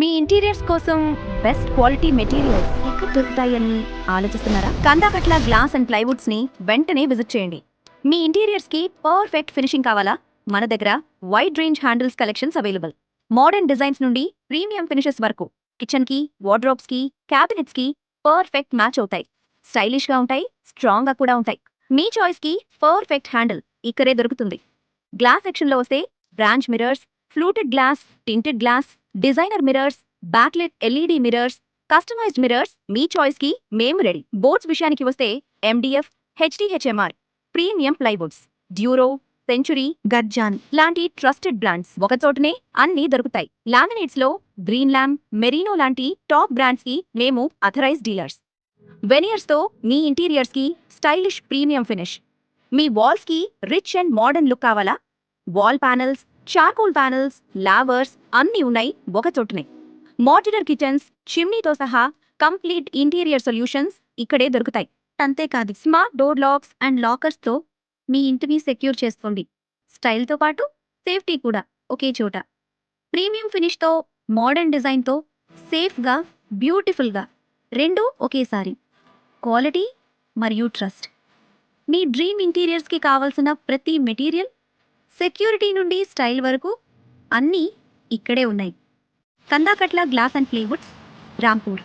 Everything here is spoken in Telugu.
మీ ఇంటీరియర్స్ కోసం బెస్ట్ క్వాలిటీ మెటీరియల్స్ ఎక్కడ దొరుకుతాయని ఆలోచిస్తున్నారా? కందాకట్ల గ్లాస్ అండ్ ప్లైవుడ్స్ ని వెంటనే విజిట్ చేయండి. మీ ఇంటీరియర్స్ కి పర్ఫెక్ట్ ఫినిషింగ్ కావాలా? మన దగ్గర wide range handles collections available. Modern designs నుండి ప్రీమియం ఫినిషెస్ వరకు కిచెన్ కి, వార్డ్రోబ్స్ కి, క్యాబినెట్స్ కి పర్ఫెక్ట్ మ్యాచ్ అవుతాయి. స్టైలిష్ గా ఉంటాయి, స్ట్రాంగ్ గా కూడా ఉంటాయి. మీ చాయిస్ కి పర్ఫెక్ట్ హ్యాండిల్ ఇక్కడే దొరుకుతుంది. గ్లాస్ సెక్షన్లో వస్తే bronze mirrors, fluted glass, tinted glass, designer mirrors, backlit LED mirrors, customized mirrors మీ చాయిస్ కి మేము రెడీ. బోర్డ్స్ విషయానికి వస్తే MDF, HDHMR, premium plywoods, Duro, Century, Gurjan లాంటి ట్రస్టెడ్ బ్రాండ్స్ ఒకచోటనే అన్ని దొరుకుతాయి. లామినేట్స్ లో గ్రీన్ ల్యామ్, మెరీనో లాంటి టాప్ బ్రాండ్స్ కి మేము అథరైజ్ డీలర్స్. వెనియర్స్ తో మీ ఇంటీరియర్స్ కి స్టైలిష్ ప్రీమియం ఫినిష్. మీ వాల్స్ కి రిచ్ అండ్ మోడర్న్ లుక్ కావాలా? Wall panels, charcoal panels, louvers అన్నీ ఉన్నాయి ఒక చోటనే. మోడ్యులర్ కిచెన్స్, చిమ్నీతో సహా కంప్లీట్ ఇంటీరియర్ సొల్యూషన్స్ ఇక్కడే దొరుకుతాయి. అంతేకాదు smart door lakhs and lockers తో మీ ఇంటిని సెక్యూర్ చేసుకోండి. స్టైల్తో పాటు సేఫ్టీ కూడా ఒకే చోట. ప్రీమియం ఫినిష్తో, మోడర్న్ డిజైన్తో సేఫ్గా, బ్యూటిఫుల్గా రెండూ ఒకేసారి. క్వాలిటీ మరియు ట్రస్ట్. మీ డ్రీమ్ ఇంటీరియర్స్కి కావాల్సిన ప్రతి మెటీరియల్, సెక్యూరిటీ నుండి స్టైల్ వరకు అన్నీ ఇక్కడే ఉన్నాయి. కందాకట్ల గ్లాస్ అండ్ ప్లైవుడ్స్, రాంపూర్.